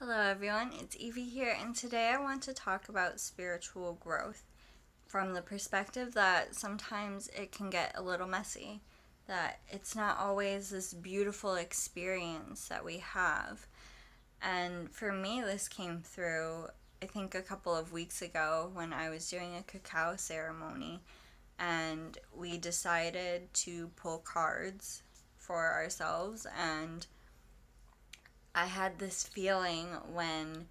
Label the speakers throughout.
Speaker 1: Hello, everyone. It's Evie here, and today I want to talk about spiritual growth from the perspective that sometimes it can get a little messy, that it's not always this beautiful experience that we have. And for me, this came through, I think, a couple of weeks ago when I was doing a cacao ceremony, and we decided to pull cards for ourselves. And I had this feeling when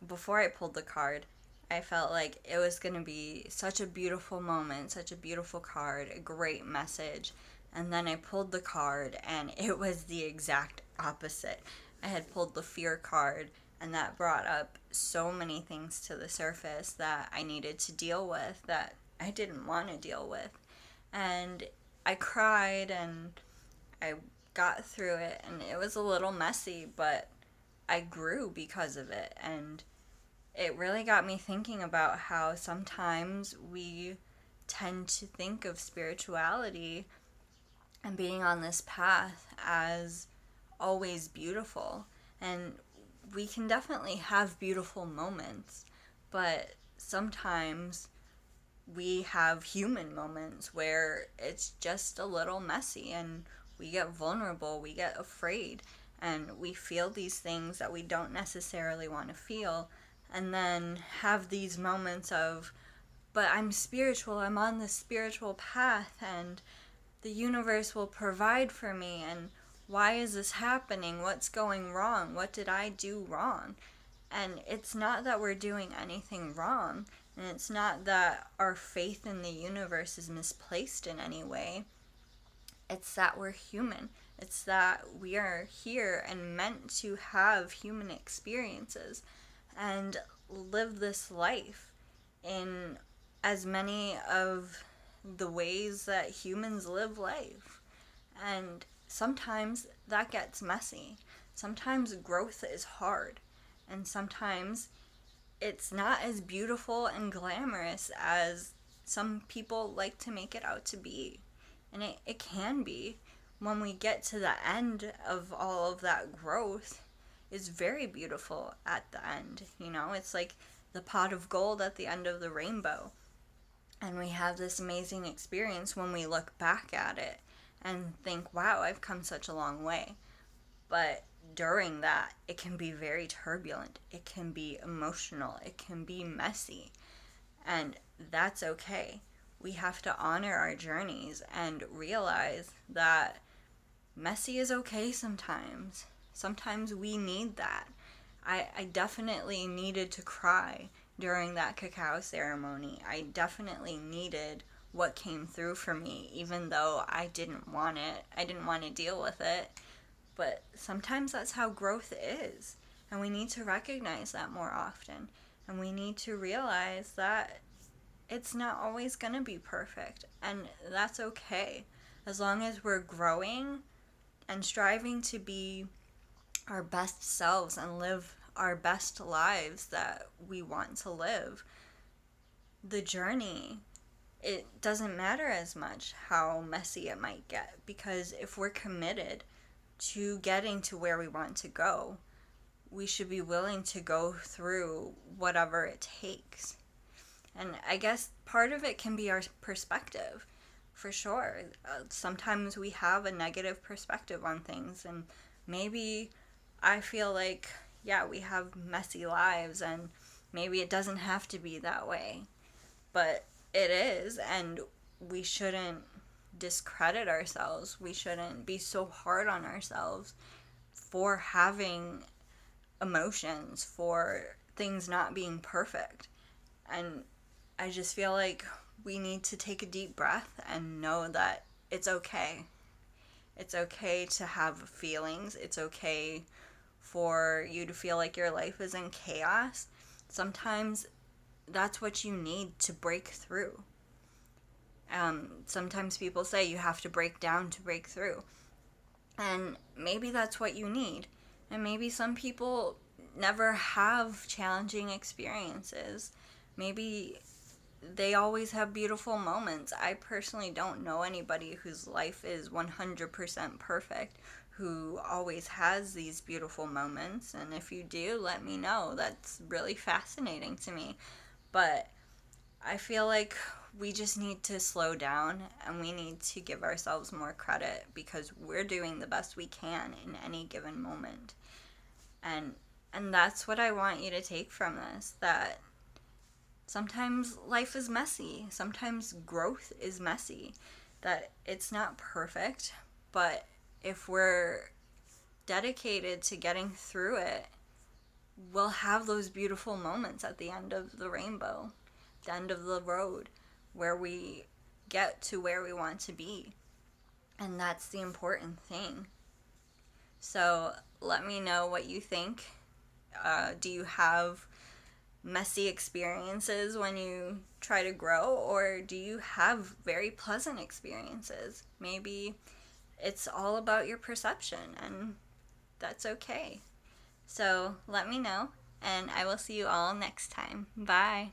Speaker 1: before I pulled the card, I felt like it was going to be such a beautiful moment, such a beautiful card, a great message. And then I pulled the card, and it was the exact opposite. I had pulled the fear card, and that brought up so many things to the surface that I needed to deal with that I didn't want to deal with. And I cried, and I got through it, and it was a little messy, but I grew because of it. And it really got me thinking about how sometimes we tend to think of spirituality and being on this path as always beautiful. And we can definitely have beautiful moments, but sometimes we have human moments where it's just a little messy and we get vulnerable, we get afraid, and we feel these things that we don't necessarily want to feel, and then have these moments of, but I'm spiritual, I'm on this spiritual path, and the universe will provide for me, and why is this happening? What's going wrong? What did I do wrong? And it's not that we're doing anything wrong, and it's not that our faith in the universe is misplaced in any way. It's that we're human. It's that we are here and meant to have human experiences and live this life in as many of the ways that humans live life. And sometimes that gets messy. Sometimes growth is hard. And sometimes it's not as beautiful and glamorous as some people like to make it out to be. And it can be. When we get to the end of all of that growth, is very beautiful at the end. It's like the pot of gold at the end of the rainbow. And we have this amazing experience when we look back at it and think, wow, I've come such a long way. But during that, it can be very turbulent. It can be emotional. It can be messy. And that's okay. We have to honor our journeys and realize that messy is okay sometimes. Sometimes we need that. I definitely needed to cry during that cacao ceremony. I definitely needed what came through for me, even though I didn't want it. I didn't want to deal with it. But sometimes that's how growth is. And we need to recognize that more often. And we need to realize that it's not always going to be perfect. And that's okay. As long as we're growing and striving to be our best selves and live our best lives that we want to live, the journey, it doesn't matter as much how messy it might get, because if we're committed to getting to where we want to go, we should be willing to go through whatever it takes. And I guess part of it can be our perspective, for sure. Sometimes we have a negative perspective on things, and maybe I feel like, yeah, we have messy lives, and maybe it doesn't have to be that way. But it is, and we shouldn't discredit ourselves. We shouldn't be so hard on ourselves for having emotions, for things not being perfect. And I just feel like we need to take a deep breath and know that it's okay. It's okay to have feelings. It's okay for you to feel like your life is in chaos. Sometimes that's what you need to break through. Sometimes people say you have to break down to break through. And maybe that's what you need. And maybe some people never have challenging experiences. Maybe they always have beautiful moments. I personally don't know anybody whose life is 100% perfect, who always has these beautiful moments. And if you do, let me know. That's really fascinating to me. But I feel like we just need to slow down and we need to give ourselves more credit because we're doing the best we can in any given moment. And and that's what I want you to take from this, that sometimes life is messy. Sometimes growth is messy. That it's not perfect, but if we're dedicated to getting through it, we'll have those beautiful moments at the end of the rainbow, the end of the road, where we get to where we want to be. And that's the important thing. So let me know what you think. Do you have messy experiences when you try to grow, or do you have very pleasant experiences? Maybe it's all about your perception, and that's okay. So let me know, and I will see you all next time. Bye.